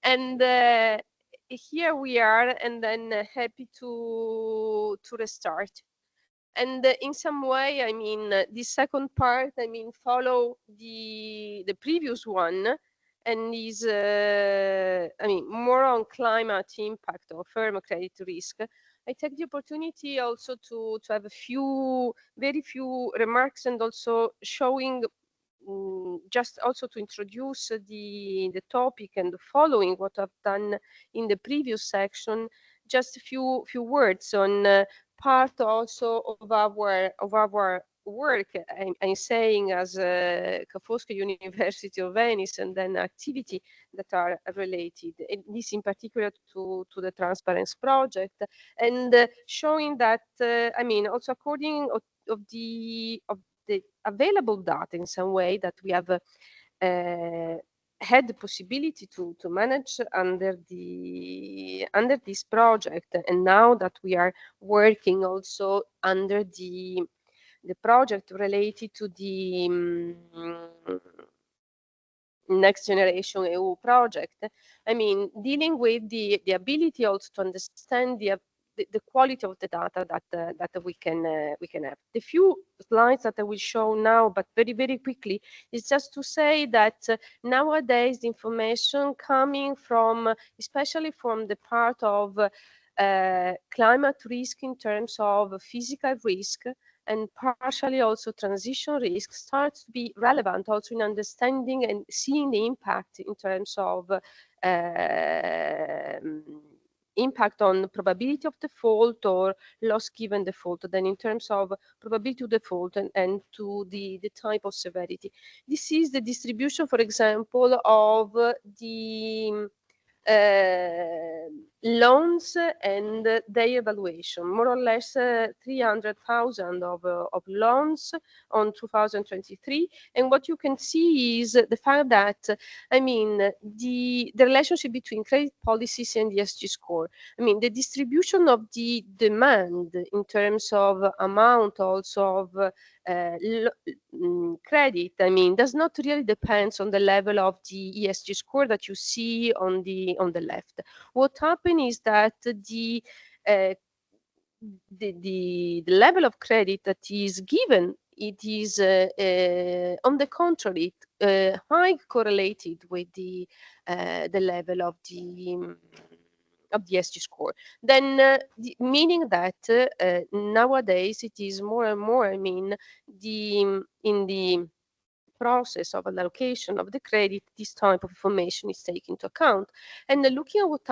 And here we are, and then happy to restart. And in some way, I mean, the second part, I mean, follow the previous one, and is, I mean, more on climate impact or firm credit risk. I take the opportunity also to have a few, very few remarks, and also showing, just also to introduce the topic and following what I've done in the previous section, just a few words on part also of our work. I'm saying as Foscari University of Venice, and then activity that are related, and this in particular to the Transparency Project, and showing that I mean, also according of the available data in some way that we have had the possibility to manage under this project, and now that we are working also under the project related to the Next Generation EU project. I mean, dealing with the ability also to understand the quality of the data that we can have. The few slides that I will show now, but very quickly, is just to say that nowadays the information coming from, especially from the part of climate risk in terms of physical risk, and partially also transition risk, starts to be relevant also in understanding and seeing the impact in terms of impact on probability of default or loss given default, then in terms of probability of default and to the type of severity. This is the distribution, for example, of the loans and their evaluation, more or less 300,000 of loans on 2023. And what you can see is the fact that, I mean, the relationship between credit policies and the ESG score. I mean, the distribution of the demand in terms of amount also of credit, I mean, does not really depend on the level of the ESG score that you see on the left. What happened is that the level of credit that is given, it is on the contrary high correlated with the level of the ESG score. Then meaning that nowadays it is more and more, I mean, in the process of allocation of the credit, this type of information is taken into account. And looking at what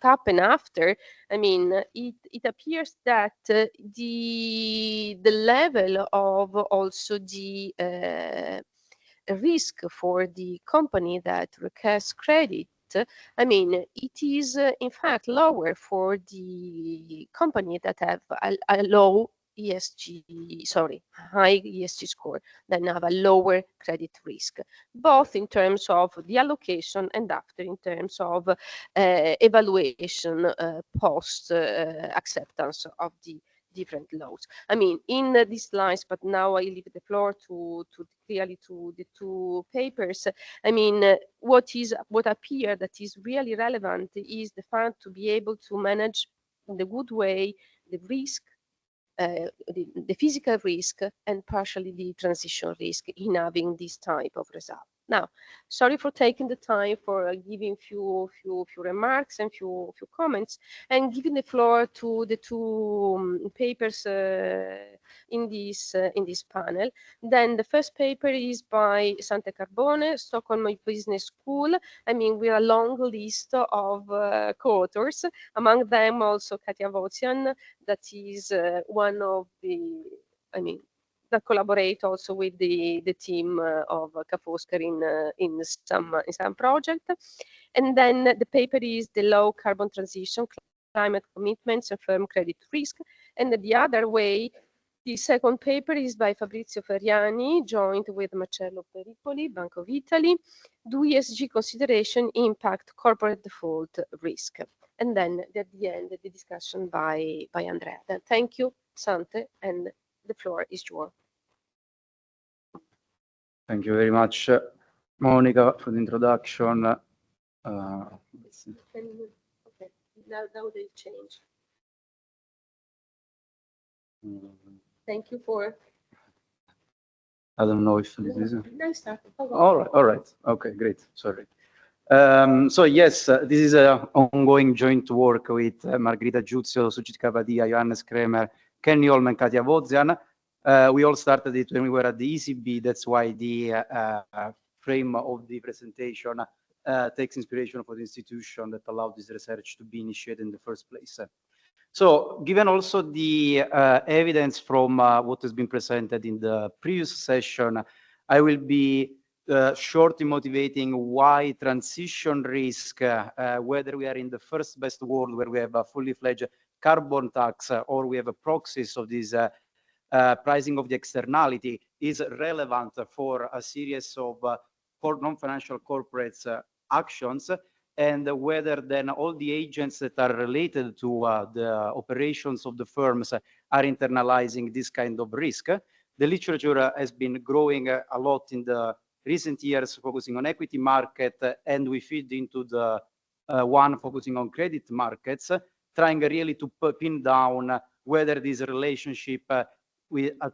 happened after, I mean, it appears that the level of also the risk for the company that requests credit, I mean, it is in fact lower for the company that have a low high ESG score, than have a lower credit risk, both in terms of the allocation and after in terms of evaluation post acceptance of the different laws. I mean, in these slides, but now I leave the floor to clearly to the two papers. I mean, what appears that is really relevant is the fact to be able to manage in the good way the risk, the physical risk, and partially the transition risk in having this type of result. Now, sorry for taking the time for giving few remarks and few comments, and giving the floor to the two papers in this panel. Then the first paper is by Sante Carbone, Stockholm Business School. I mean, with a long list of co-authors, among them also Katia Vozian, that is one of the, I mean, that collaborate also with the team of Foscari in some project. And then the paper is the low carbon transition, climate commitments, and firm credit risk. And the other way, the second paper is by Fabrizio Ferriani, joint with Marcello Pericoli, Bank of Italy. Do ESG consideration impact corporate default risk? And then at the end, the discussion by Andrea. Then thank you, Sante, and the floor is yours. Thank you very much, Monica, for the introduction. Okay, now they change. Thank you for. I don't know if this is. Nice start. All right. Okay, great. Sorry. So yes, this is an ongoing joint work with Margherita, Giuzio, Sujit, Kapadia, Johannes, Krämer, Nyholm, and Katia, Vozian. We all started it when we were at the ECB. That's why the frame of the presentation takes inspiration for the institution that allowed this research to be initiated in the first place. So given also the evidence from what has been presented in the previous session, I will be shortly motivating why transition risk, whether we are in the first best world where we have a fully fledged carbon tax or we have a proxies of this pricing of the externality, is relevant for a series of for non-financial corporates actions, and whether then all the agents that are related to the operations of the firms are internalizing this kind of risk. The literature has been growing a lot in the recent years, focusing on equity market, and we feed into the one focusing on credit markets, trying really to pin down whether this relationship at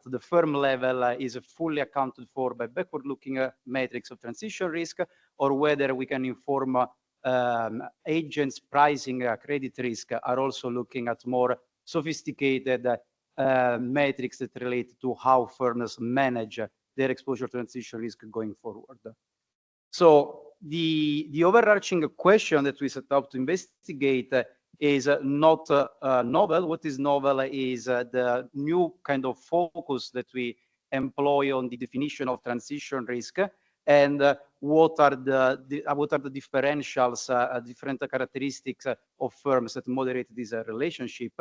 the firm level is fully accounted for by backward-looking metrics of transition risk, or whether we can inform agents pricing credit risk are also looking at more sophisticated metrics that relate to how firms manage their exposure to transition risk going forward. So the overarching question that we set out to investigate is not novel. What is novel is the new kind of focus that we employ on the definition of transition risk, and what are the differentials, different characteristics of firms that moderate this relationship.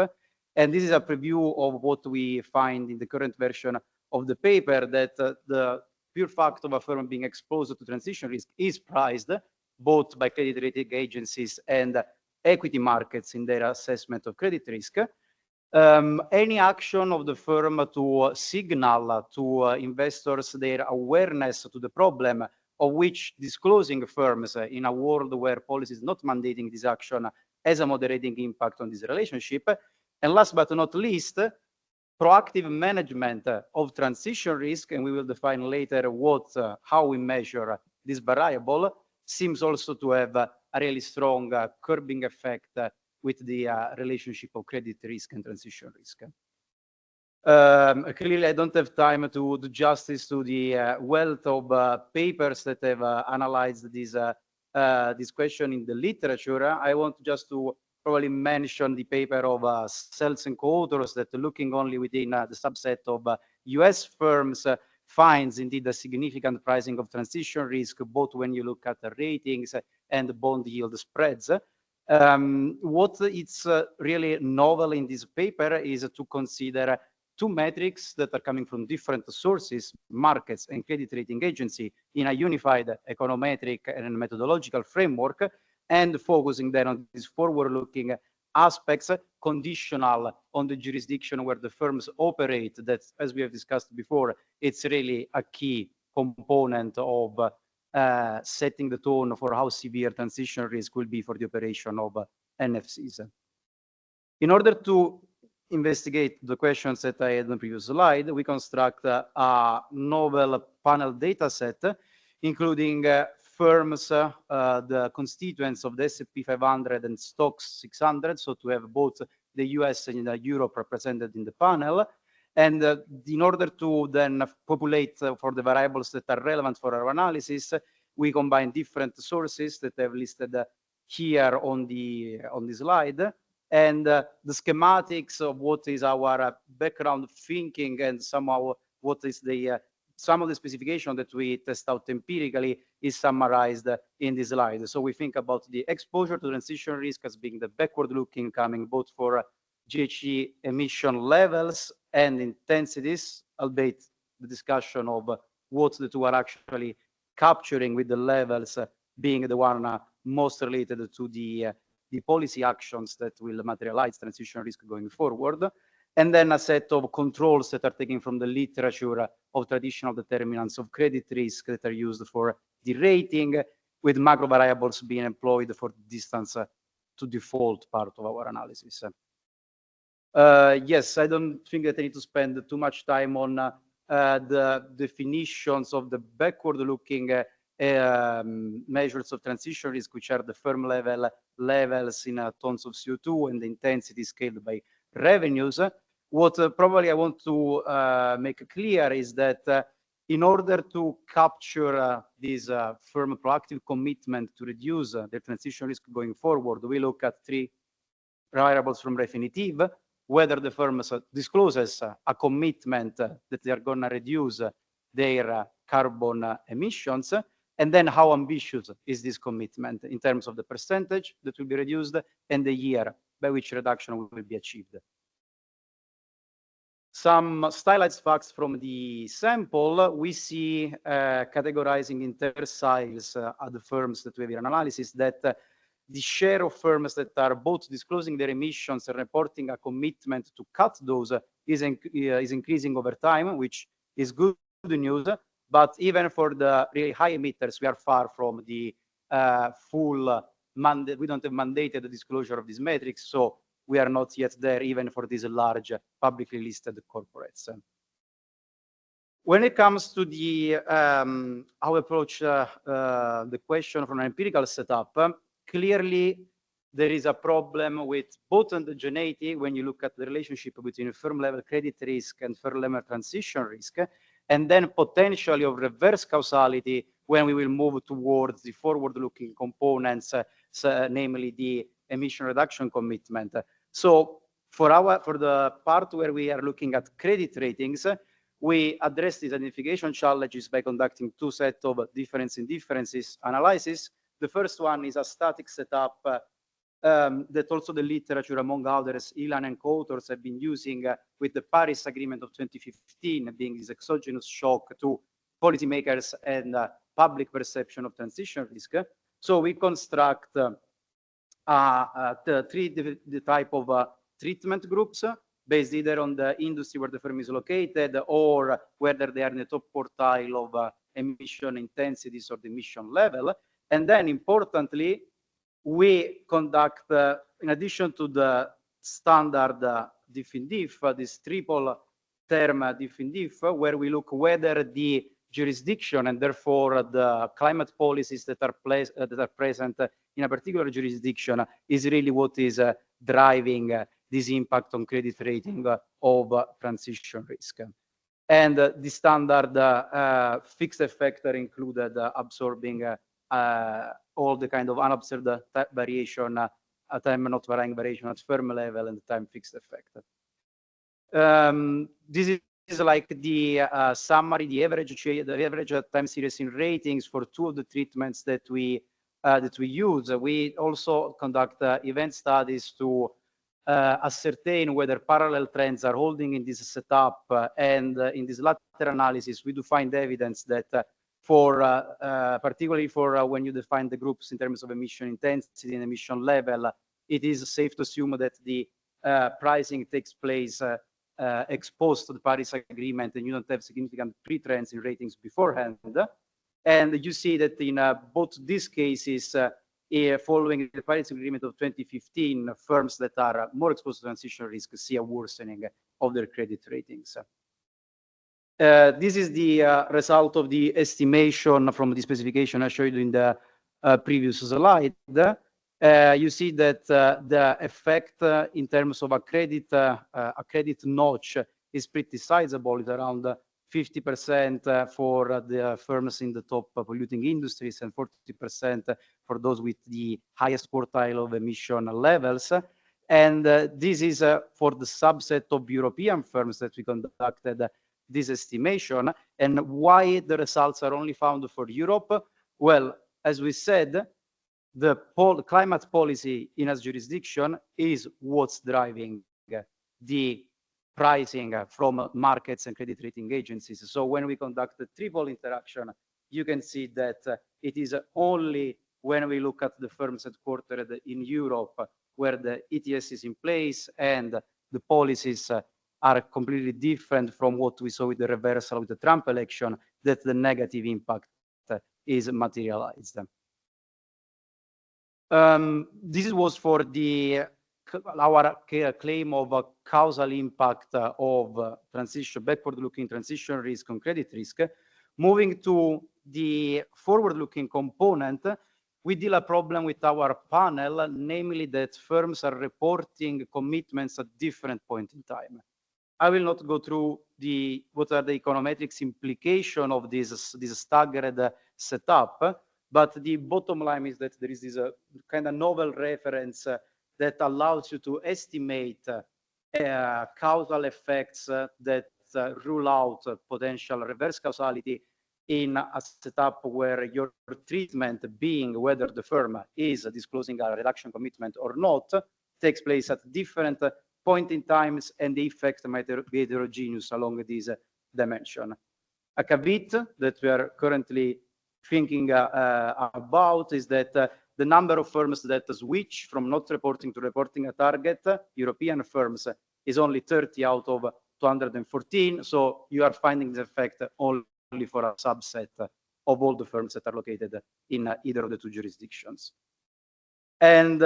And this is a preview of what we find in the current version of the paper, that the pure fact of a firm being exposed to transition risk is priced both by credit rating agencies and equity markets in their assessment of credit risk. Any action of the firm to signal to investors their awareness to the problem, of which disclosing firms in a world where policy is not mandating this action has a moderating impact on this relationship. And last but not least, proactive management of transition risk, and we will define later how we measure this variable, seems also to have a really strong curbing effect with the relationship of credit risk and transition risk. Clearly, I don't have time to do justice to the wealth of papers that have analyzed this question in the literature. I want just to probably mention the paper of Sells and co-authors that, looking only within the subset of US firms, finds indeed a significant pricing of transition risk, both when you look at the ratings and bond yield spreads. What is really novel in this paper is to consider two metrics that are coming from different sources, markets and credit rating agency, in a unified econometric and methodological framework, and focusing then on these forward-looking aspects, conditional on the jurisdiction where the firms operate. That, as we have discussed before, it's really a key component of setting the tone for how severe transition risk will be for the operation of NFCs. In order to investigate the questions that I had on the previous slide, we construct a novel panel data set, including firms, the constituents of the S&P 500 and Stocks 600, so to have both the US and Europe represented in the panel. And in order to then populate for the variables that are relevant for our analysis, we combine different sources that I've listed here on the slide. And the schematics of what is our background thinking and somehow what is the some of the specification that we test out empirically is summarized in this slide. So we think about the exposure to transition risk as being the backward-looking, coming both for GHG emission levels and intensities, albeit the discussion of what the two are actually capturing, with the levels being the one most related to the policy actions that will materialize transition risk going forward. And then a set of controls that are taken from the literature of traditional determinants of credit risk that are used for the rating, with macro variables being employed for the distance to default part of our analysis. Yes, I don't think that I need to spend too much time on the definitions of the backward-looking measures of transition risk, which are the firm levels in tons of CO2 and the intensity scaled by revenues. What probably I want to make clear is that in order to capture this firm proactive commitment to reduce the transition risk going forward, we look at three variables from Refinitiv: whether the firm discloses a commitment that they are going to reduce their carbon emissions, and then how ambitious is this commitment in terms of the percentage that will be reduced and the year by which reduction will be achieved. Some stylized facts from the sample: we see categorizing intersiles at the firms that we have in analysis, that the share of firms that are both disclosing their emissions and reporting a commitment to cut those is increasing over time, which is good news. But even for the really high emitters, we are far from the full mandate. We don't have mandated the disclosure of these metrics, so we are not yet there, even for these large publicly listed corporates. When it comes to the how approach the question from an empirical setup, clearly there is a problem with both endogeneity when you look at the relationship between firm level credit risk and firm level transition risk, and then potentially of reverse causality when we will move towards the forward-looking components, namely the emission reduction commitment. So for the part where we are looking at credit ratings, we address these identification challenges by conducting two sets of difference in differences analysis. The first one is a static setup that also the literature, among others, Ilan and co-authors have been using with the Paris Agreement of 2015 being this exogenous shock to policymakers and public perception of transition risk. So we construct the type of treatment groups based either on the industry where the firm is located or whether they are in the top quartile of emission intensities or the emission level. And then importantly, we conduct, in addition to the standard diff in diff, this triple term diff in diff, where we look whether the jurisdiction and therefore the climate policies that are present in a particular jurisdiction is really what is driving this impact on credit rating of transition risk. And the standard fixed effect are included, absorbing all the kind of unobserved variation, time not varying variation at firm level and time fixed effect. This is like the summary, the average time series in ratings for two of the treatments that we use. We also conduct event studies to ascertain whether parallel trends are holding in this setup, and in this latter analysis, we do find evidence that for particularly for when you define the groups in terms of emission intensity and emission level, it is safe to assume that the pricing takes place exposed to the Paris Agreement, and you don't have significant pre-trends in ratings beforehand. And you see that in both these cases, following the Paris Agreement of 2015, firms that are more exposed to transition risk see a worsening of their credit ratings. This is the result of the estimation from the specification I showed you in the previous slide. You see that the effect in terms of a credit notch is pretty sizable. It's around 50% for the firms in the top polluting industries and 40% for those with the highest quartile of emission levels. And this is for the subset of European firms that we conducted this estimation. And why the results are only found for Europe? Well, as we said, the climate policy in a jurisdiction is what's driving the pricing from markets and credit rating agencies. So when we conduct the triple interaction, you can see that it is only when we look at the firms headquartered in Europe where the ETS is in place and the policies are completely different from what we saw with the reversal of the Trump election that the negative impact is materialized. This was for our claim of a causal impact of backward-looking transition risk on credit risk. Moving to the forward-looking component, we deal a problem with our panel, namely that firms are reporting commitments at different points in time. I will not go through what are the econometrics implication of this staggered setup, but the bottom line is that there is this kind of novel reference that allows you to estimate causal effects that rule out potential reverse causality in a setup where your treatment, being whether the firm is disclosing a reduction commitment or not, takes place at different point in times, and the effect might be heterogeneous along this dimension. A caveat that we are currently thinking about is that the number of firms that switch from not reporting to reporting a target, European firms, is only 30 out of 214. So you are finding the effect only for a subset of all the firms that are located in either of the two jurisdictions. And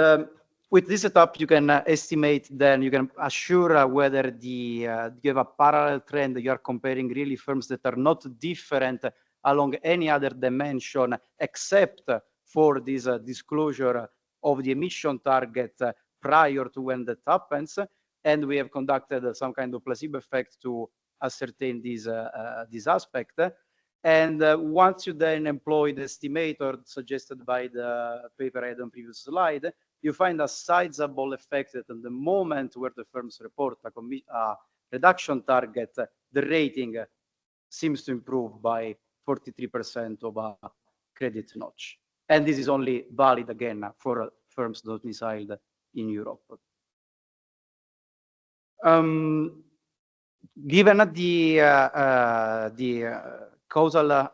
with this setup, you can estimate, then you can assure whether you have a parallel trend. You are comparing really firms that are not different along any other dimension except for this disclosure of the emission target prior to when that happens. And we have conducted some kind of placebo effect to ascertain this aspect. And once you then employ the estimator suggested by the paper I had on previous slide, you find a sizable effect that at the moment where the firms report a reduction target, the rating seems to improve by 43% of a credit notch. And this is only valid again for firms domiciled in Europe. Given the causal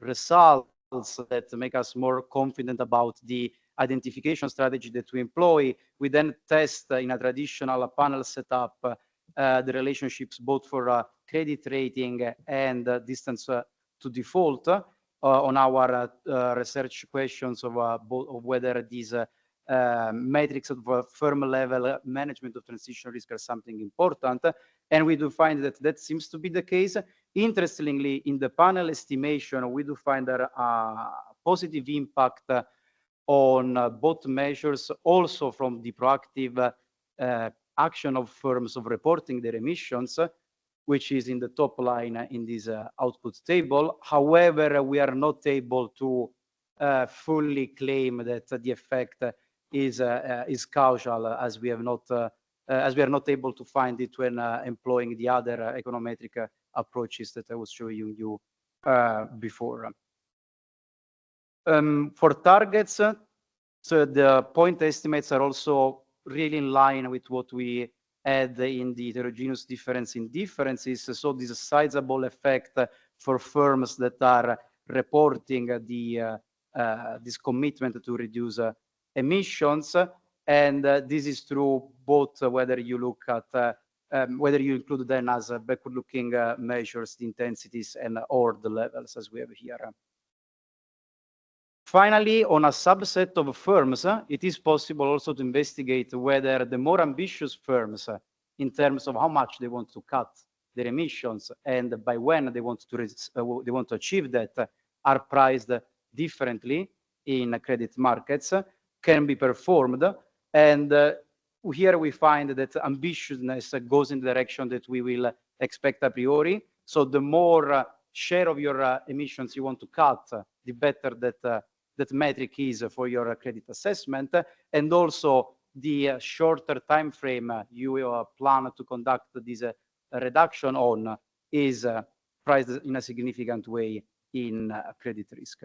results that make us more confident about the identification strategy that we employ, we then test in a traditional panel setup the relationships both for credit rating and distance to default on our research questions of whether these metrics of firm level management of transition risk are something important. And we do find that that seems to be the case. Interestingly, in the panel estimation, we do find there a positive impact on both measures, also from the proactive action of firms of reporting their emissions, which is in the top line in this output table. However, we are not able to fully claim that the effect is causal, as we are not able to find it when employing the other econometric approaches that I was showing you before. For targets, so the point estimates are also really in line with what we had in the heterogeneous difference in differences. So this is a sizable effect for firms that are reporting this commitment to reduce emissions. And this is true both whether you look at whether you include then as backward-looking measures, the intensities or the levels as we have here. Finally, on a subset of firms, it is possible also to investigate whether the more ambitious firms, in terms of how much they want to cut their emissions and by when they want to achieve that, are priced differently in credit markets, can be performed. And here we find that ambitiousness goes in the direction that we will expect a priori. So the more share of your emissions you want to cut, the better that metric is for your credit assessment. And also the shorter time frame you plan to conduct this reduction on is priced in a significant way in credit risk.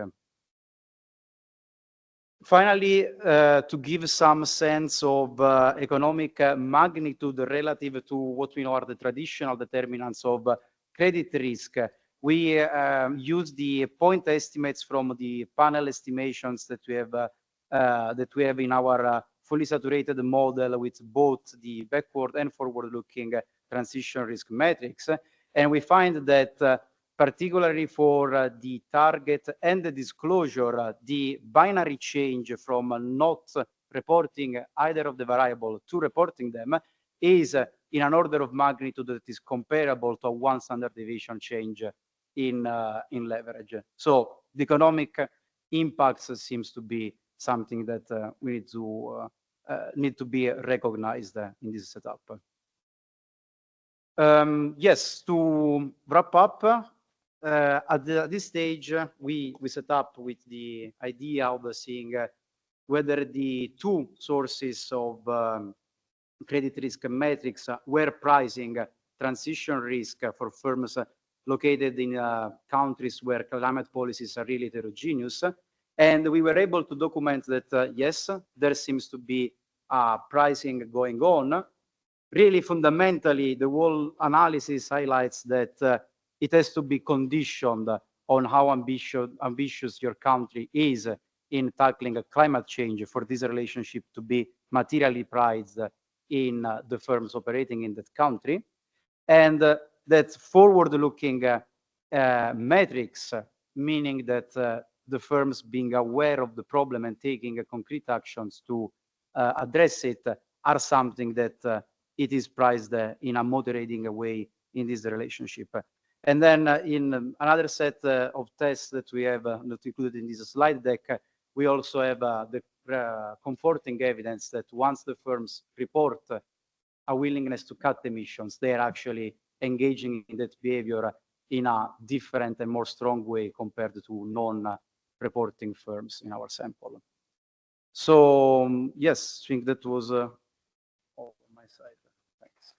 Finally, to give some sense of economic magnitude relative to what we know are the traditional determinants of credit risk, we use the point estimates from the panel estimations that we have in our fully saturated model with both the backward and forward-looking transition risk metrics. And we find that particularly for the target and the disclosure, the binary change from not reporting either of the variable to reporting them is in an order of magnitude that is comparable to a 1 standard deviation change in leverage. So the economic impacts seems to be something that we need to be recognized in this setup. Yes, to wrap up, at this stage, we set up with the idea of seeing whether the two sources of credit risk metrics were pricing transition risk for firms located in countries where climate policies are really heterogeneous. And we were able to document that, yes, there seems to be pricing going on. Really, fundamentally, the whole analysis highlights that it has to be conditioned on how ambitious your country is in tackling climate change for this relationship to be materially priced in the firms operating in that country. And that forward-looking metrics, meaning that the firms being aware of the problem and taking concrete actions to address it, are something that it is priced in a moderating way in this relationship. And then in another set of tests that we have not included in this slide deck, we also have the comforting evidence that once the firms report a willingness to cut emissions, they are actually engaging in that behavior in a different and more strong way compared to non-reporting firms in our sample. So yes, I think that was all on my side. Thanks.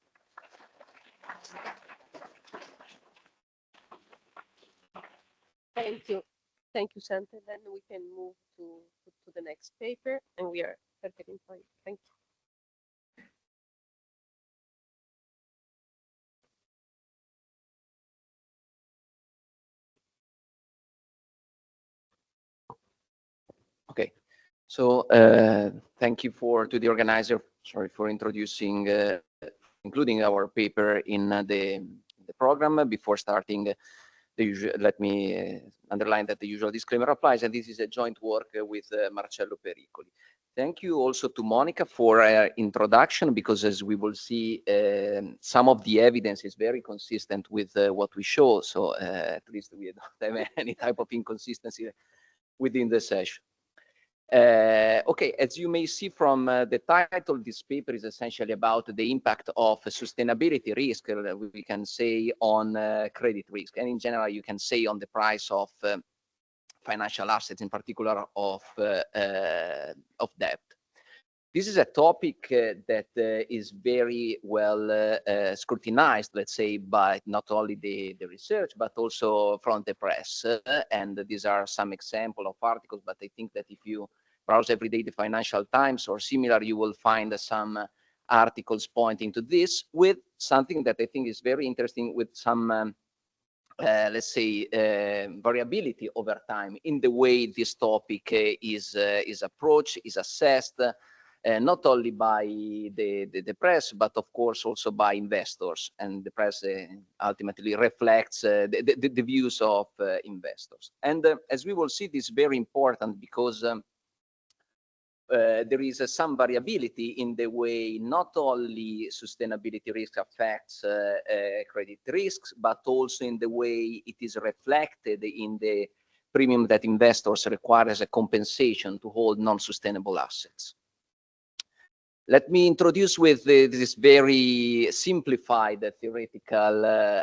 Thank you, Sante. Then we can move to the next paper, and we are preparing for it. Thank you. Okay, so thank you to the organizer, sorry, for introducing, including our paper in the program. Before starting, let me underline that the usual disclaimer applies, and this is a joint work with Marcello Pericoli. Thank you also to Monica for introduction, because as we will see, some of the evidence is very consistent with what we show, so at least we don't have any type of inconsistency within the session. Okay, as you may see from the title, this paper is essentially about the impact of sustainability risk, we can say, on credit risk, and in general you can say on the price of financial assets, in particular of debt. This is a topic that is very well scrutinized, let's say, by not only the research, but also from the press. And these are some examples of articles, but I think that if you browse every day the Financial Times or similar, you will find some articles pointing to this, with something that I think is very interesting, with some, let's say, variability over time in the way this topic is approached, is assessed, not only by the press, but of course also by investors, and the press ultimately reflects the views of investors. And as we will see, this is very important because there is some variability in the way not only sustainability risk affects credit risks, but also in the way it is reflected in the premium that investors require as a compensation to hold non-sustainable assets. Let me introduce with this very simplified theoretical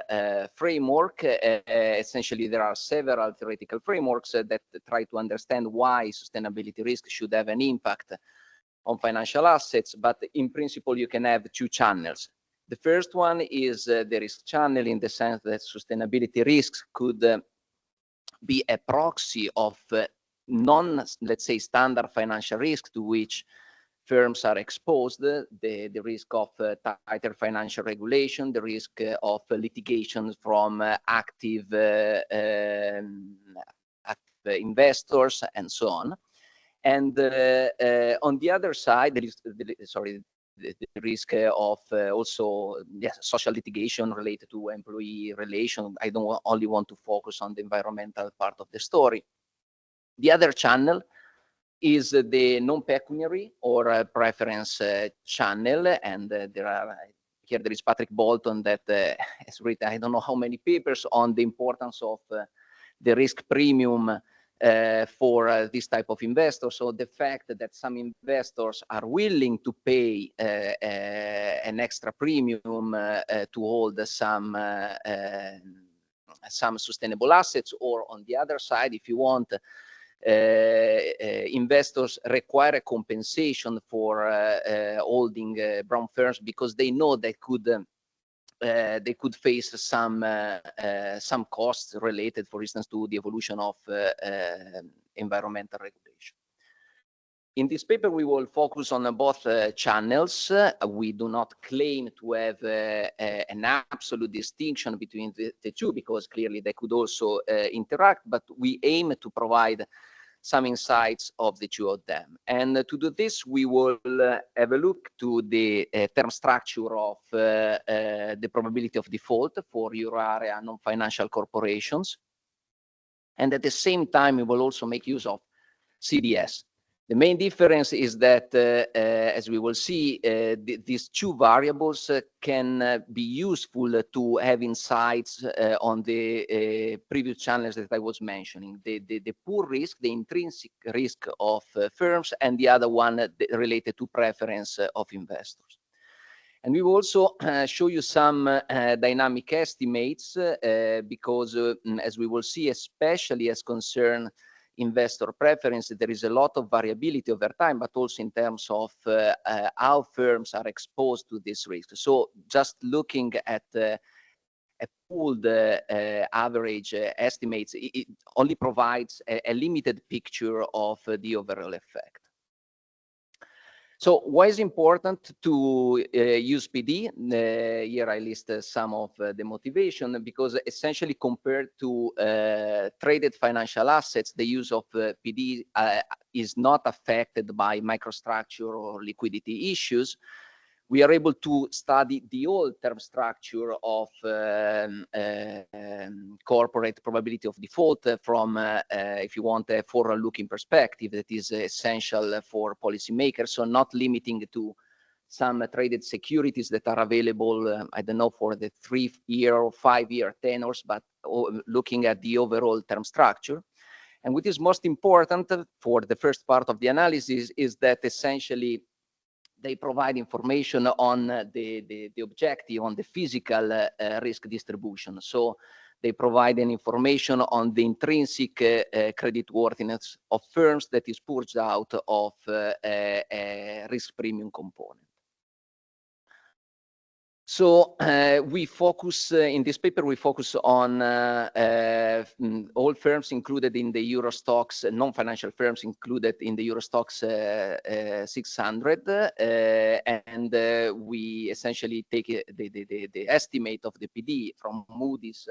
framework. Essentially, there are several theoretical frameworks that try to understand why sustainability risk should have an impact on financial assets, but in principle, you can have two channels. The first one is the risk channel, in the sense that sustainability risks could be a proxy of let's say, standard financial risk to which firms are exposed, the risk of tighter financial regulation, the risk of litigation from active investors, and so on. And on the other side, there is, the risk of also social litigation related to employee relation. I don't only want to focus on the environmental part of the story. The other channel is the non-pecuniary or preference channel, and there is Patrick Bolton that has written I don't know how many papers on the importance of the risk premium for this type of investors. So the fact that some investors are willing to pay an extra premium to hold some sustainable assets, or on the other side, if you want, investors require a compensation for holding brown firms because they know they could face some costs related, for instance, to the evolution of environmental regulation. In this paper, we will focus on both channels. We do not claim to have an absolute distinction between the two, because clearly they could also interact, but we aim to provide some insights of the two of them. And to do this, we will have a look to the term structure of the probability of default for Euro area non-financial corporations. And at the same time, we will also make use of CDS. The main difference is that, as we will see, these two variables can be useful to have insights on the previous channels that I was mentioning, the poor risk, the intrinsic risk of firms, and the other one related to preference of investors. And we will also show you some dynamic estimates because, as we will see, especially as concern investor preference, there is a lot of variability over time, but also in terms of how firms are exposed to this risk. So just looking at a pooled average estimates, it only provides a limited picture of the overall effect. So why is it important to use PD? Here I list some of the motivation, because essentially compared to traded financial assets, the use of PD is not affected by microstructure or liquidity issues. We are able to study the whole term structure of corporate probability of default from, if you want, a forward-looking perspective that is essential for policymakers. So not limiting to some traded securities that are available, I don't know, for the 3-year or 5-year tenors, but looking at the overall term structure. And what is most important for the first part of the analysis is that essentially they provide information on the objective, on the physical risk distribution. So they provide an information on the intrinsic creditworthiness of firms that is purged out of a risk premium component. So we focus, in this paper, we focus on all firms included in the Euro Stoxx, non-financial firms included in the Euro Stoxx 600. And we essentially take the estimate of the PD from Moody's.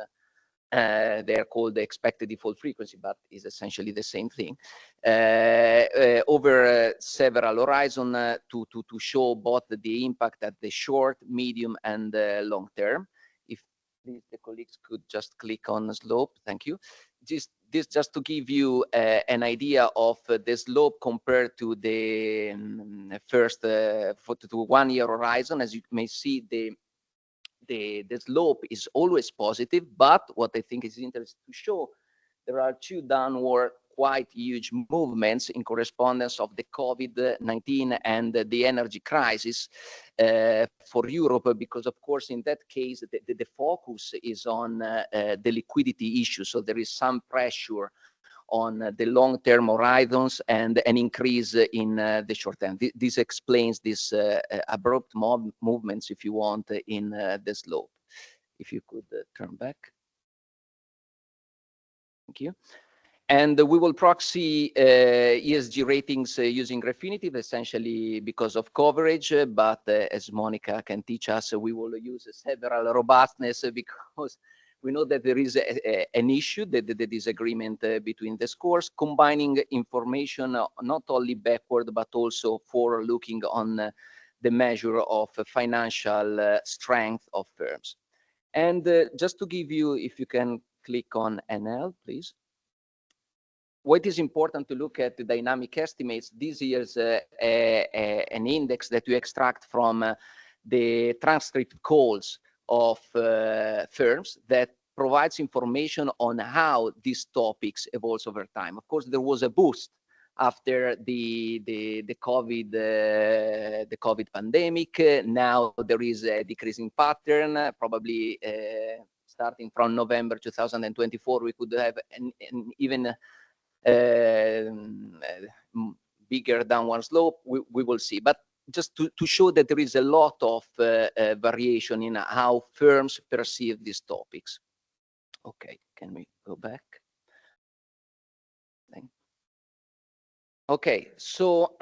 They are called the expected default frequency, but is essentially the same thing, over several horizons to show both the impact at the short, medium, and long term. If please, the colleagues could just click on the slope, thank you. This just to give you an idea of the slope compared to the first to 1 year horizon. As you may see, the slope is always positive, but what I think is interesting to show, there are two downward quite huge movements in correspondence of the COVID-19 and the energy crisis for Europe, because of course in that case the focus is on the liquidity issue. So there is some pressure on the long-term horizons and an increase in the short term. This explains this abrupt movements, if you want, in the slope. If you could turn back. Thank you. And we will proxy ESG ratings using Refinitiv, essentially because of coverage, but as Monica can teach us, we will use several robustness because we know that there is an issue, the disagreement between the scores, combining information not only backward, but also forward looking on the measure of financial strength of firms. And just to give you, if you can click on NL, please. What is important to look at the dynamic estimates. This is an index that you extract from the transcript calls of firms that provides information on how these topics evolve over time. Of course, there was a boost after the COVID pandemic. Now there is a decreasing pattern, probably starting from November 2024, we could have an even bigger downward slope. We will see. But just to show that there is a lot of variation in how firms perceive these topics. Okay, can we go back? Okay, so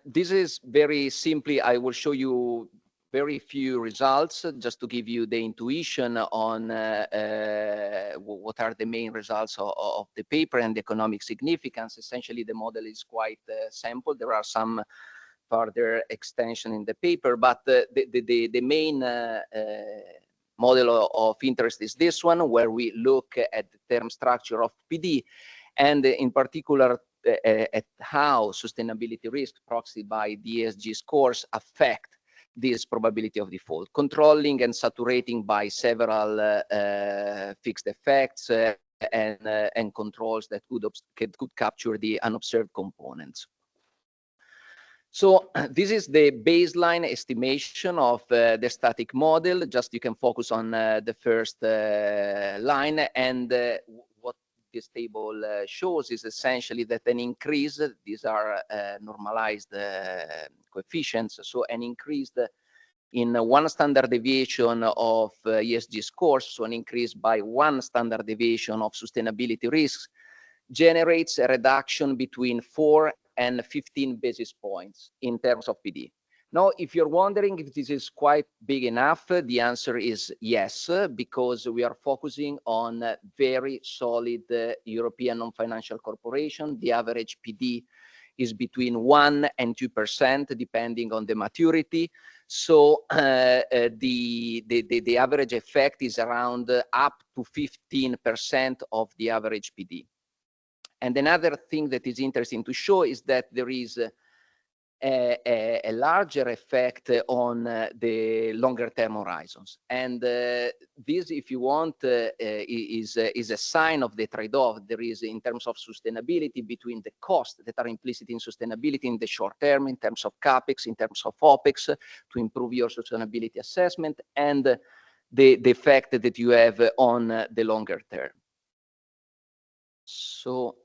this is very simply, I will show you very few results just to give you the intuition on what are the main results of the paper and the economic significance. Essentially, the model is quite simple. There are some further extension in the paper, but the main model of interest is this one, where we look at the term structure of PD, and in particular at how sustainability risk proxied by the ESG scores affect this probability of default, controlling and saturating by several fixed effects and controls that could capture the unobserved components. So this is the baseline estimation of the static model. Just you can focus on the first line, and what this table shows is essentially that an increase, these are normalized coefficients, so an increase in one standard deviation of ESG scores, so an increase by one standard deviation of sustainability risks, generates a reduction between 4 and 15 basis points in terms of PD. Now, if you're wondering if this is quite big enough, the answer is yes, because we are focusing on very solid European non-financial corporation. The average PD is between 1 and 2%, depending on the maturity. So the average effect is around up to 15% of the average PD. And another thing that is interesting to show is that there is a larger effect on the longer term horizons. And this, if you want, is a sign of the trade-off there is in terms of sustainability between the costs that are implicit in sustainability in the short term, in terms of CapEx, in terms of OpEx, to improve your sustainability assessment, and the effect that you have on the longer term. So,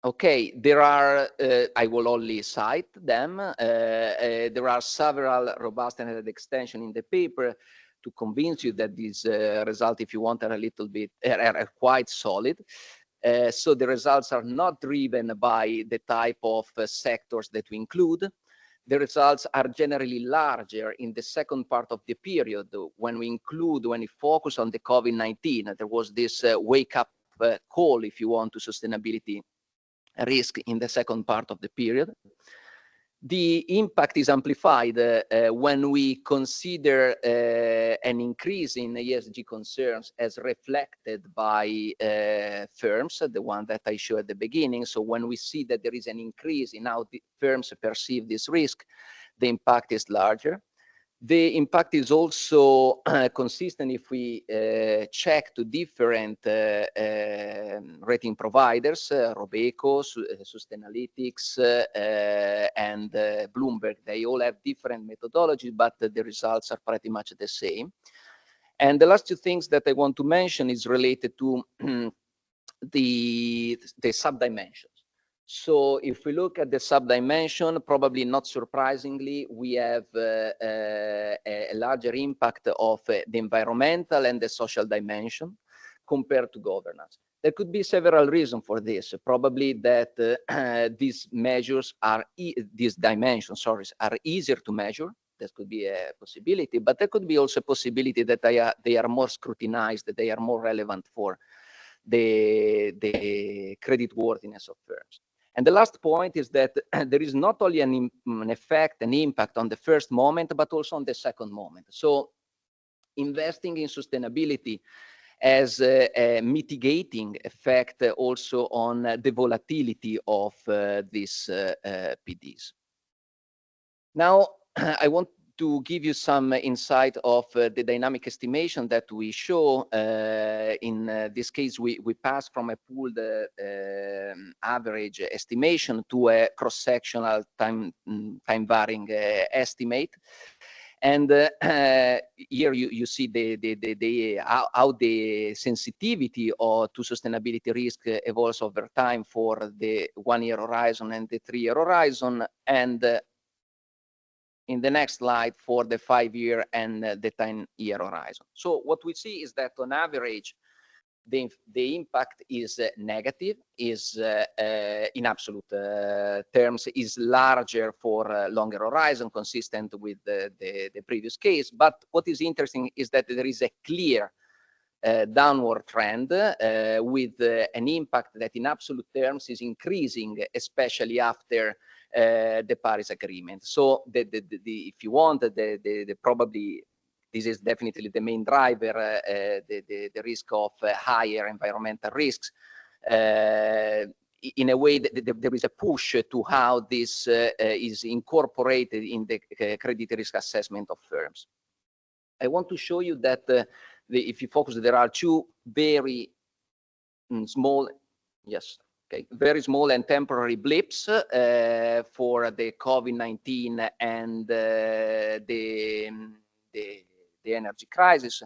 okay, there are, I will only cite them. There are several robust and extension in the paper to convince you that these results, if you want, are a little bit, are quite solid. So the results are not driven by the type of sectors that we include. The results are generally larger in the second part of the period when we focus on the COVID-19. There was this wake up call, if you want, to sustainability risk in the second part of the period. The impact is amplified when we consider an increase in ESG concerns as reflected by firms, the one that I showed at the beginning. So when we see that there is an increase in how the firms perceive this risk, the impact is larger. The impact is also consistent if we check to different rating providers, Robeco, Sustainalytics, and Bloomberg. They all have different methodologies, but the results are pretty much the same. And the last two things that I want to mention is related to the subdimensions. So if we look at the subdimension, probably not surprisingly, we have a larger impact of the environmental and the social dimension compared to governance. There could be several reasons for this. Probably that these measures are, these dimensions, sorry, are easier to measure. That could be a possibility, but there could be also a possibility that they are more scrutinized, that they are more relevant for the creditworthiness of firms. And the last point is that there is not only an effect, an impact on the first moment, but also on the second moment. So investing in sustainability has a mitigating effect also on the volatility of these PDs. Now, I want to give you some insight of the dynamic estimation that we show. In this case, we pass from a pooled average estimation to a cross-sectional time varying estimate. And here you see how the sensitivity to sustainability risk evolves over time for the 1-year horizon and the 3-year horizon, and in the next slide for the 5-year and the 10-year horizon. So what we see is that on average, the impact is negative, is in absolute terms, is larger for longer horizon, consistent with the previous case. But what is interesting is that there is a clear downward trend with an impact that in absolute terms is increasing, especially after the Paris Agreement. So if you want, probably this is definitely the main driver, the risk of higher environmental risks. In a way, there is a push to how this is incorporated in the credit risk assessment of firms. I want to show you that if you focus, there are two very small, very small and temporary blips for the COVID-19 and the energy crisis.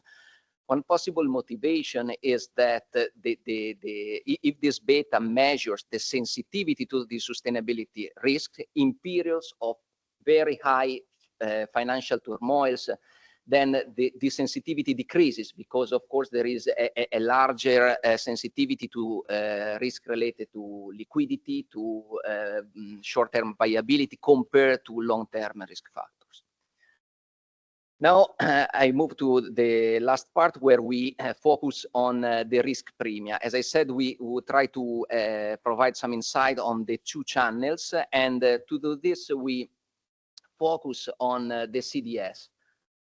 One possible motivation is that if this beta measures the sensitivity to the sustainability risk in periods of very high financial turmoils, then the sensitivity decreases, because of course there is a larger sensitivity to risk related to liquidity, to short-term viability compared to long-term risk factors. Now I move to the last part where we focus on the risk premia. As I said, we would try to provide some insight on the two channels, and to do this we focus on the CDS.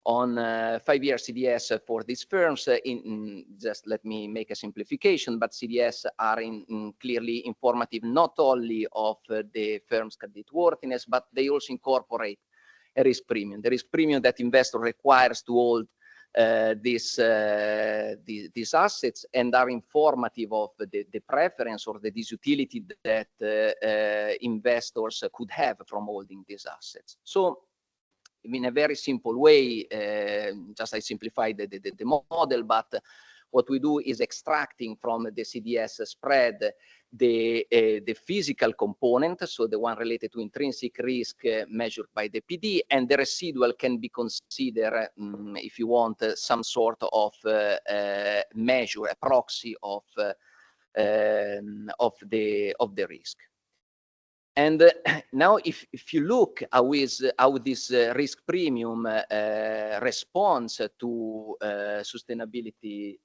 On 5-year CDS for these firms, just let me make a simplification, but CDS are clearly informative not only of the firm's creditworthiness, but they also incorporate a risk premium. The risk premium that investor requires to hold these assets, and are informative of the preference or the disutility that investors could have from holding these assets. So in a very simple way, just I simplified the model, but what we do is extracting from the CDS spread the physical component, so the one related to intrinsic risk measured by the PD, and the residual can be considered, if you want, some sort of measure, a proxy of the risk. And now, if you look how this risk premium responds to sustainability,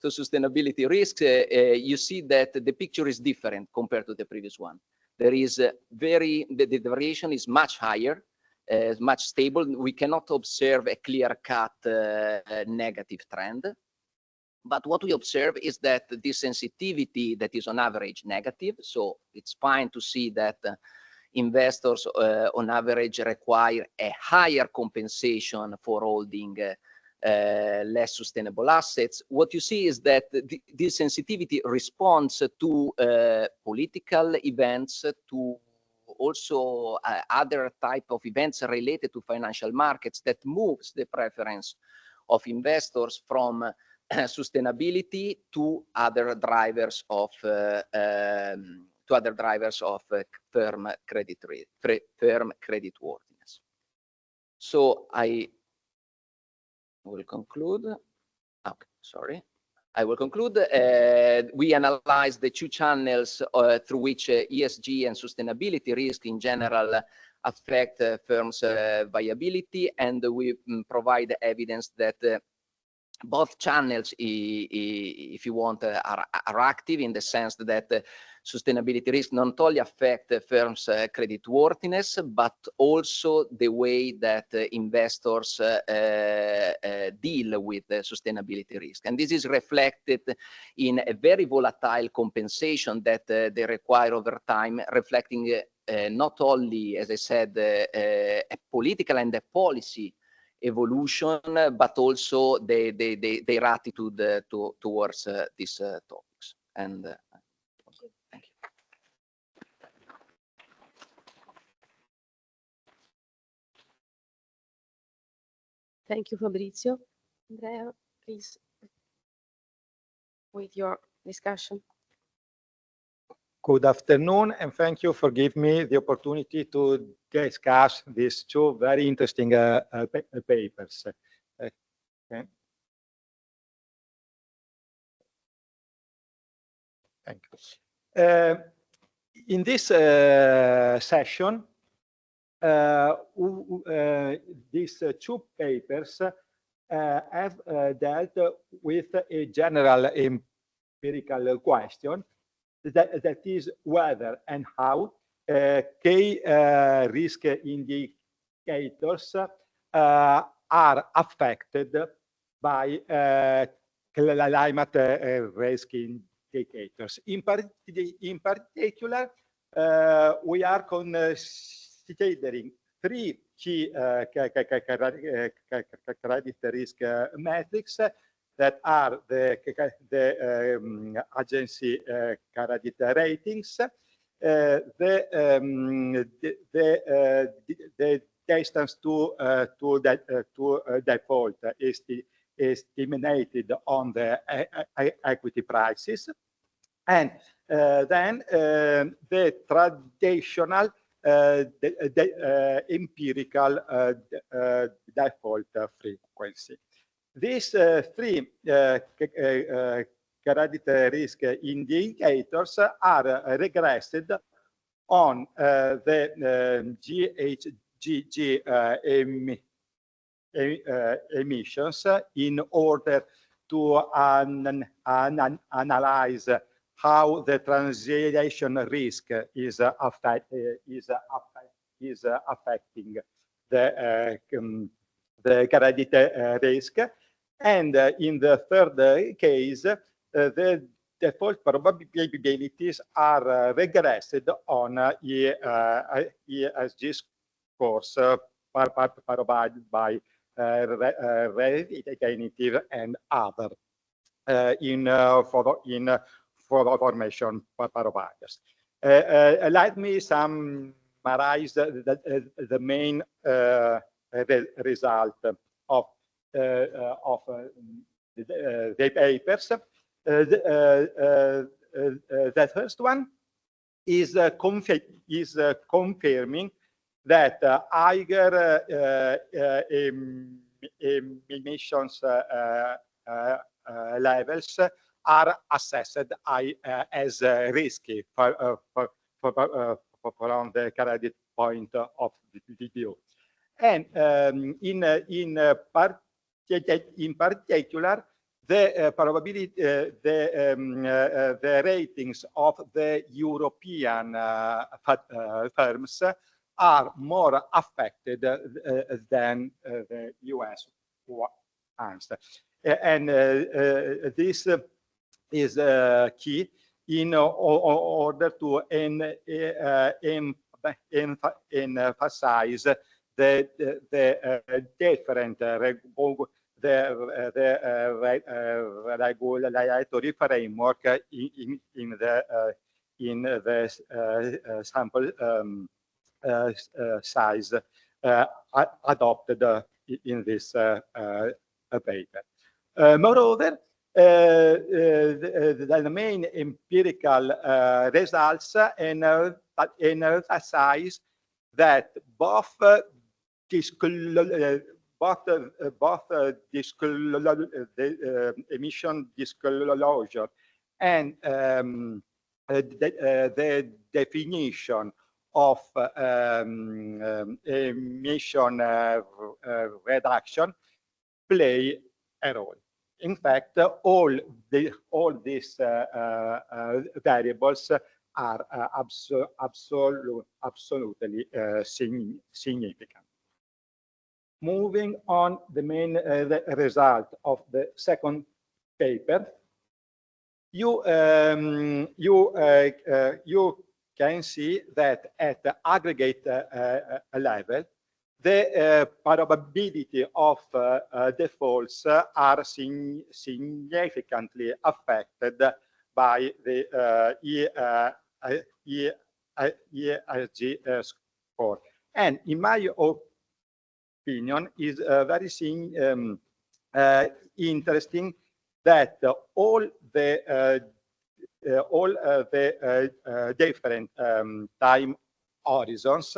to sustainability risks, you see that the picture is different compared to the previous one. There is the variation is much higher, much stable. We cannot observe a clear-cut negative trend. But what we observe is that this sensitivity that is on average negative, so it's fine to see that investors on average require a higher compensation for holding less sustainable assets. What you see is that this sensitivity responds to political events, to also other type of events related to financial markets, that moves the preference of investors from sustainability to other drivers of firm creditworthiness. So I will conclude. Okay, sorry. I will conclude. We analyze the two channels through which ESG and sustainability risk in general affect firms' viability, and we provide evidence that both channels, if you want, are active in the sense that sustainability risk not only affect firms' creditworthiness, but also the way that investors deal with sustainability risk. And this is reflected in a very volatile compensation that they require over time, reflecting not only, as I said, a political and a policy evolution, but also their attitude towards these topics. And thank you. Thank you, Fabrizio. Andrea, please, with your discussion. Good afternoon, and thank you for giving me the opportunity to discuss these two very interesting papers. Okay. Thank you. In this session, these two papers have dealt with a general empirical question that is whether and how key risk indicators are affected by climate risk indicators. In particular, we are considering three key credit risk metrics that are the agency credit ratings, the distance to default is estimated on the equity prices, and then the traditional empirical default frequency. These three credit risk indicators are regressed on the GHG emissions in order to analyze how the transition risk is affecting the credit risk. And in the third case, the default probabilities are regressed on ESG scores provided by Refinitiv and other information providers. Let me summarize the main result of the papers. The first one is confirming that higher emissions levels are assessed as risky from the credit point of view. And in particular, the probability, the ratings of the European firms are more affected than the US ones. And this is key in order to emphasize the different regulatory framework in the sample size adopted in this paper. Moreover, the main empirical results emphasize that both emission disclosure and the definition of emission reduction play a role. in fact, all these variables are absolutely significant. Moving on, the main result of the second paper, you can see that at the aggregate level, the probability of defaults are significantly affected by the ESG score. And in my opinion, is very interesting that all the different time horizons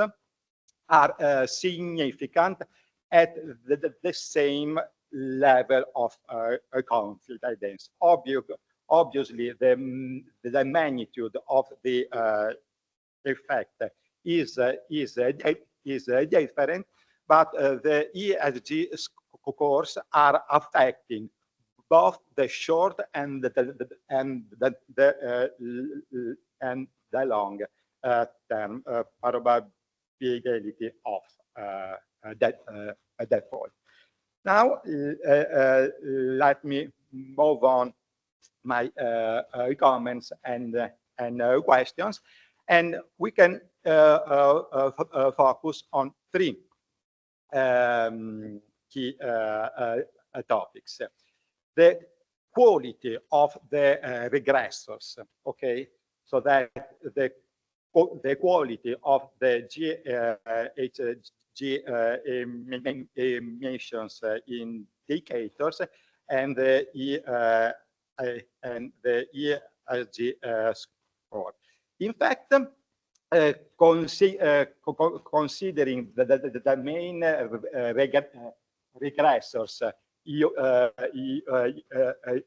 are significant at the same level of confidence. Obviously, the magnitude of the effect is different, but the ESG scores are affecting both the short and the long term probability of default. Now, let me move on my comments and questions, and we can focus on three key topics. The quality of the regressors, okay? So that the quality of the GHG emissions indicators and the ESG score. In fact, considering the main regressors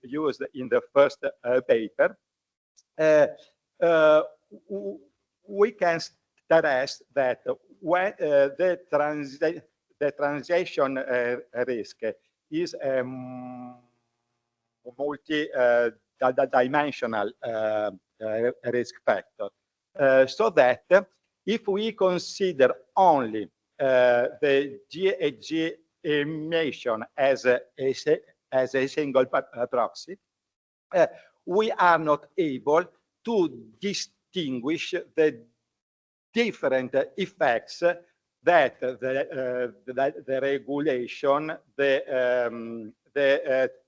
used in the first paper, we can stress that when the transition risk is a multi-dimensional risk factor, so that if we consider only the GHG emission as a single proxy, we are not able to distinguish the different effects that the regulation, the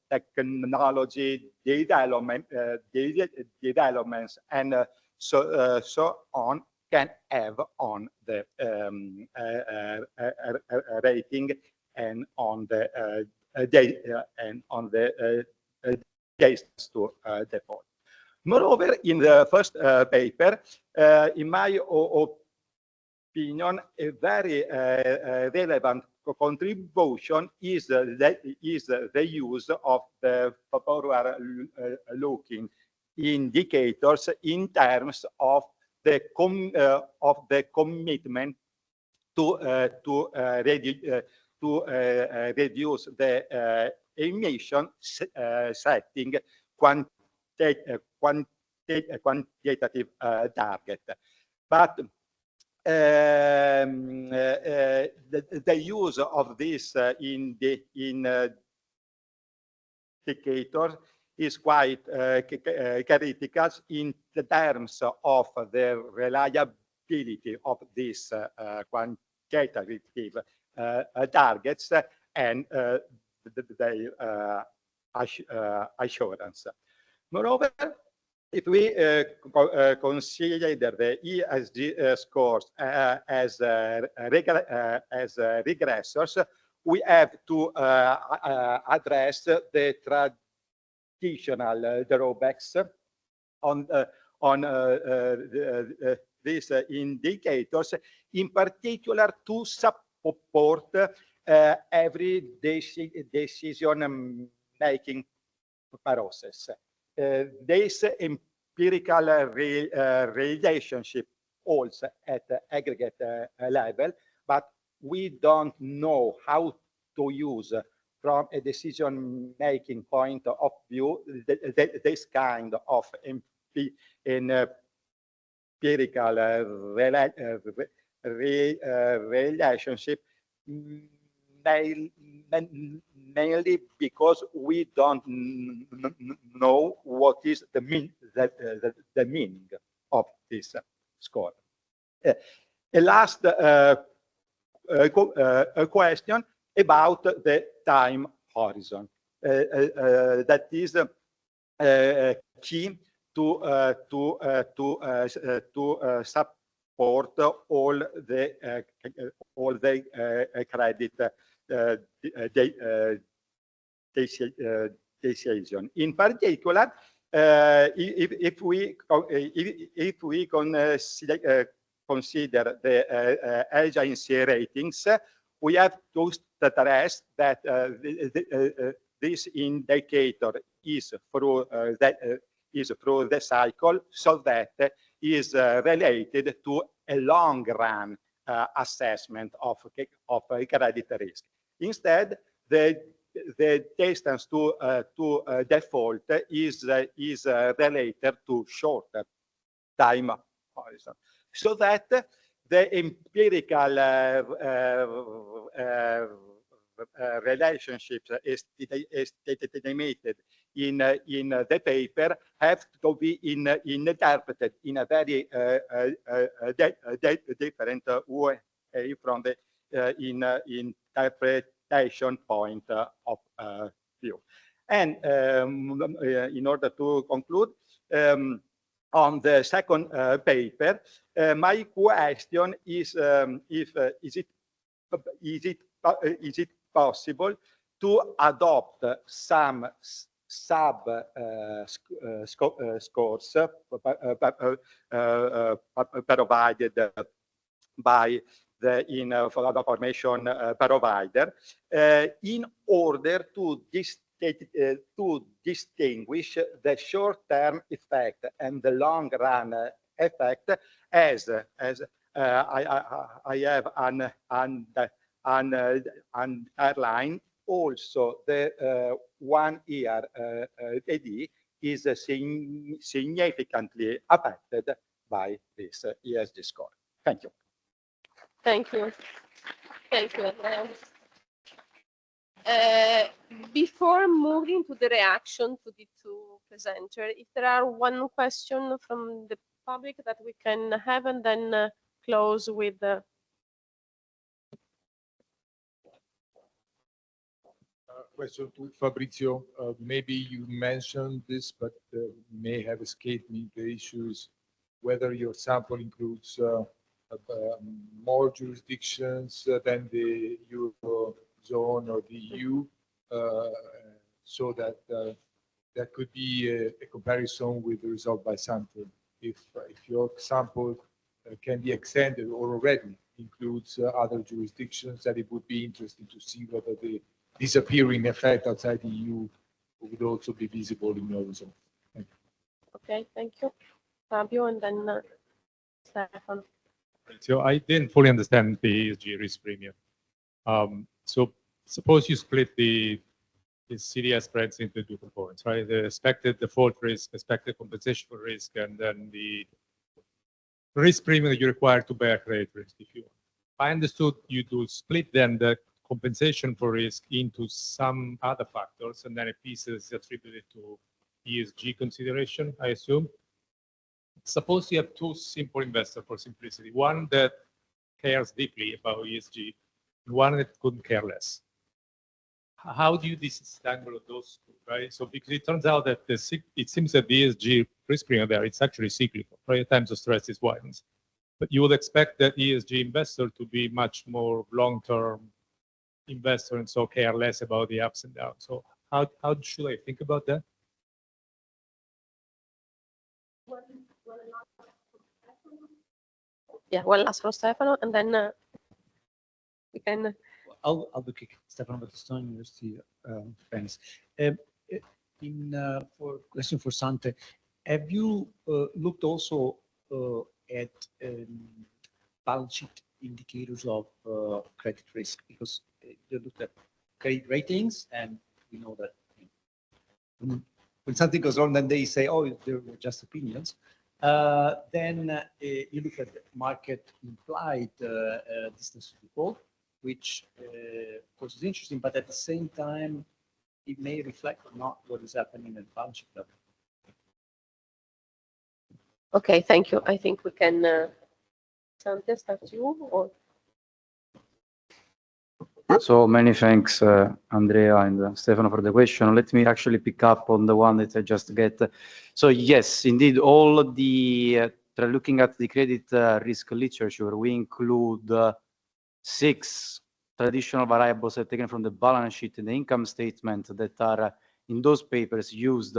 technology developments, and so on can have on the rating and on the days to default. Moreover, in the first paper, in my opinion, a very relevant contribution is the use of the forward-looking indicators in terms of the commitment to reduce the emission, setting quantitative target. But the use of this indicator is quite critical in the terms of the reliability of these quantitative targets and their assurance. Moreover, if we consider the ESG scores as regressors, we have to address the traditional drawbacks on these indicators, in particular to support every decision-making process. This empirical relationship holds at the aggregate level, but we don't know how to use from a decision-making point of view, this kind of empirical relationship, mainly because we don't know what is the meaning of this score. A last question about the time horizon. That is key to support all the credit decision. In particular, if we consider the agency ratings, we have to stress that this indicator is through the cycle, so that is related to a long run assessment of credit risk. Instead, the distance to default is related to shorter time horizon, so that the empirical relationships estimated in the paper have to be interpreted in a very different way from the interpretation point of view. And in order to conclude, on the second paper, my question is is it possible to adopt some sub scores provided by the information provider in order to distinguish the short-term effect and the long-run effect, as I have underlined. Also, the 1 year AD is significantly affected by this ESG score. Thank you. Thank you. Thank you, Andrea. Before moving to the reaction to the two presenters, if there are one question from the public that we can have, and then close with the question to Fabrizio. Maybe you mentioned this, but may have escaped me. The issue is whether your sample includes more jurisdictions than the Eurozone or the EU, so that there could be a comparison with the result by Sante. If your sample can be extended or already includes other jurisdictions, that it would be interesting to see whether the disappearing effect outside the EU would also be visible in your result. Thank you. Okay, thank you, Fabio, and then Stefano. So I didn't fully understand the ESG risk premium. So suppose you split the CDS spreads into two components, right? The expected default risk, expected compensation for risk, and then the risk premium that you require to bear credit risk, if you want. I understood you to split then the compensation for risk into some other factors, and then a piece is attributed to ESG consideration, I assume. Suppose you have two simple investors for simplicity, one that cares deeply about ESG, and one that couldn't care less. How do you disentangle those two, right? So because it turns out that it seems that the ESG risk premium there, it's actually cyclical, right? At times of stress, it widens. But you would expect that ESG investor to be much more long-term investor and so care less about the ups and downs. So how should I think about that? Yeah, one last from Stefano, and then we can. I'll be quick. Stefano Battistoni, University of Venice. For question for Sante, have you looked also at balance sheet indicators of credit risk? Because you looked at credit ratings, and we know that when something goes wrong, then they say, "Oh, they were just opinions." Then you look at the market implied distance to default, which of course is interesting, but at the same time, it may reflect not what is happening at the balance sheet level. Okay, thank you. I think we can, Sante, start you or? So many thanks, Andrea and Stefano, for the question. Let me actually pick up on the one that I just get. So yes, indeed, all the looking at the credit risk literature, we include 6 traditional variables that are taken from the balance sheet and the income statement that are in those papers used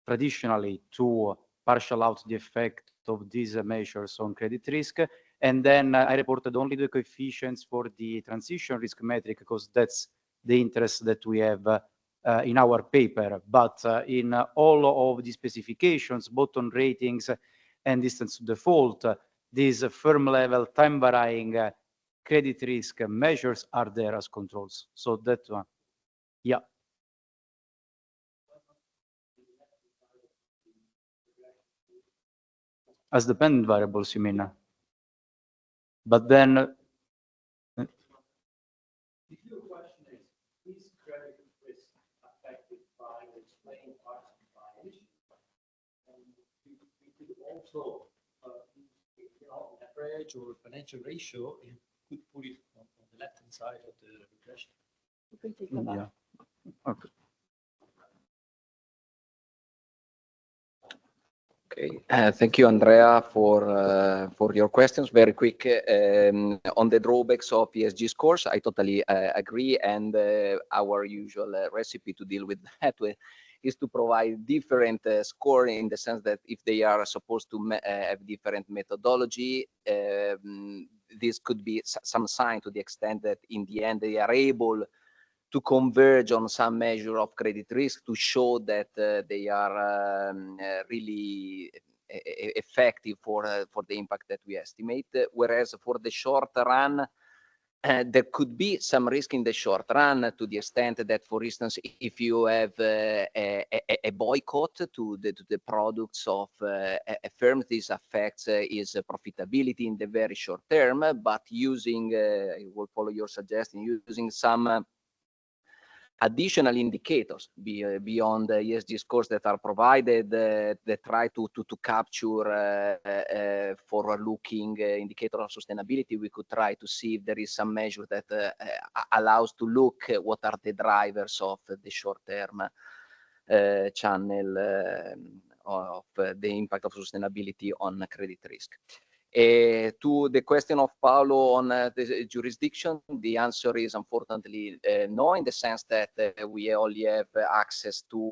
traditionally to partial out the effect of these measures on credit risk. And then I reported only the coefficients for the transition risk metric, because that's the interest that we have in our paper. But in all of the specifications, both on ratings and distance to default, these firm level, time varying credit risk measures are there as controls. So that one, yeah. As dependent variables, you mean? But then, if your question is credit risk affected by the explained parts of the and we could also, average or financial ratio, you could put it on the left-hand side of the regression. yeah. Okay. Okay, thank you, Andrea, for your questions. Very quick on the drawbacks of ESG scores. I totally agree, and our usual recipe to deal with that is to provide different score, in the sense that if they are supposed to have different methodology, this could be some sign to the extent that in the end they are able to converge on some measure of credit risk to show that they are really effective for the impact that we estimate. Whereas for the short run, there could be some risk in the short run, to the extent that, for instance, if you have a boycott to the products of a firm, this affects its profitability in the very short term. But using, I will follow your suggestion, using some additional indicators beyond the ESG scores that are provided, that try to capture forward-looking indicator of sustainability. We could try to see if there is some measure that allows to look at what are the drivers of the short-term channel of the impact of sustainability on credit risk. To the question of Paolo on the jurisdiction, the answer is unfortunately no, in the sense that we only have access to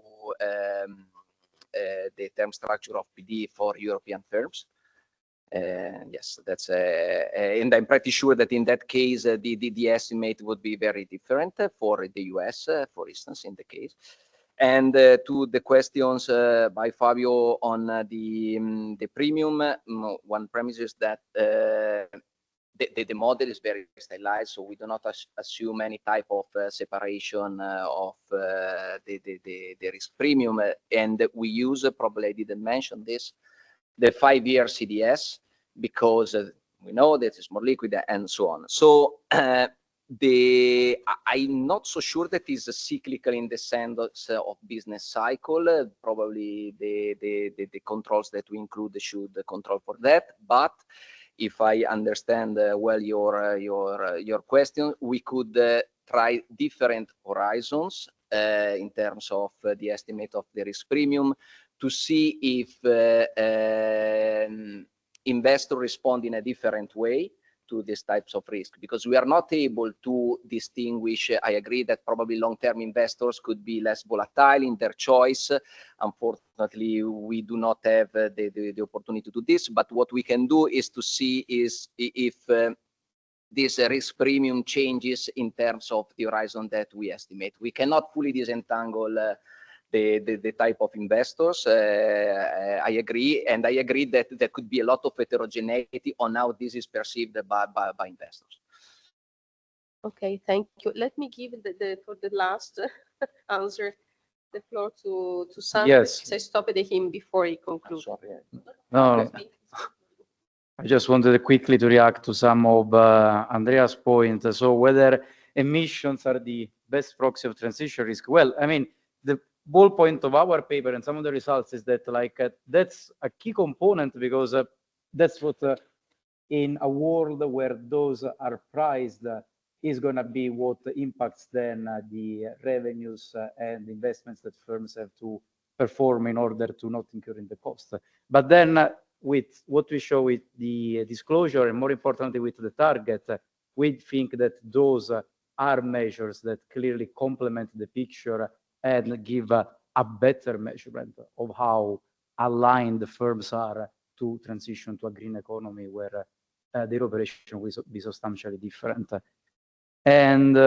the term structure of PD for European firms. Yes, that's and I'm pretty sure that in that case the estimate would be very different for the US, for instance, in the case. And to the questions by Fabio on the premium, one premise is that the model is very stylized, so we do not assume any type of separation of the risk premium, and we use, probably I didn't mention this, the 5-year CDS, because we know that it's more liquid and so on. So I'm not so sure that is cyclical in the sense of business cycle. Probably the controls that we include should control for that. But if I understand well your question, we could try different horizons in terms of the estimate of the risk premium, to see if investors respond in a different way to these types of risk, because we are not able to distinguish. I agree that probably long-term investors could be less volatile in their choice. Unfortunately, we do not have the opportunity to do this, but what we can do is to see if this risk premium changes in terms of the horizon that we estimate. We cannot fully disentangle the type of investors. I agree, and I agree that there could be a lot of heterogeneity on how this is perceived by investors. Okay, thank you. Let me give for the last answer the floor to Sante. Yes. Because I stopped him before he concluded. No, I just wanted quickly to react to some of Andrea's point. So whether emissions are the best proxy of transition risk. Well, I mean, the whole point of our paper and some of the results is that like that's a key component because that's what in a world where those are priced is going to be what impacts then the revenues and investments that firms have to perform in order to not incur in the cost. But then with what we show with the disclosure and more importantly with the target, we think that those are measures that clearly complement the picture and give a better measurement of how aligned the firms are to transition to a green economy where their operation will be substantially different. And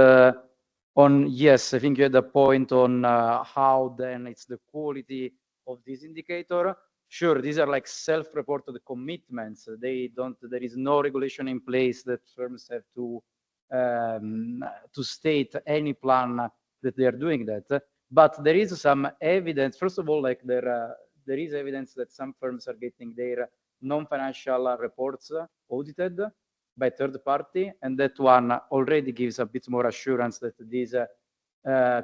yes, I think you had a point on how then it's the quality of this indicator. Sure, these are like self-reported commitments. There is no regulation in place that firms have to state any plan that they are doing that. But there is some evidence. First of all, like there is evidence that some firms are getting their non-financial reports audited by third party, and that one already gives a bit more assurance that these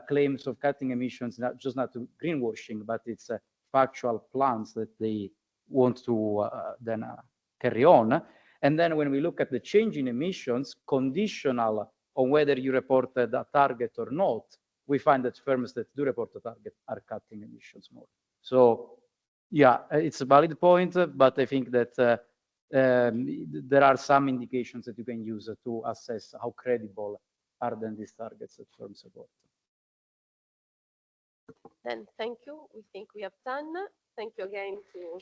claims of cutting emissions, not to greenwashing, but it's factual plans that they want to then carry on. And then when we look at the change in emissions, conditional on whether you reported a target or not, we find that firms that do report a target are cutting emissions more. So yeah, it's a valid point, but I think that there are some indications that you can use to assess how credible are then these targets that firms support. Then thank you. We think we have done. Thank you again to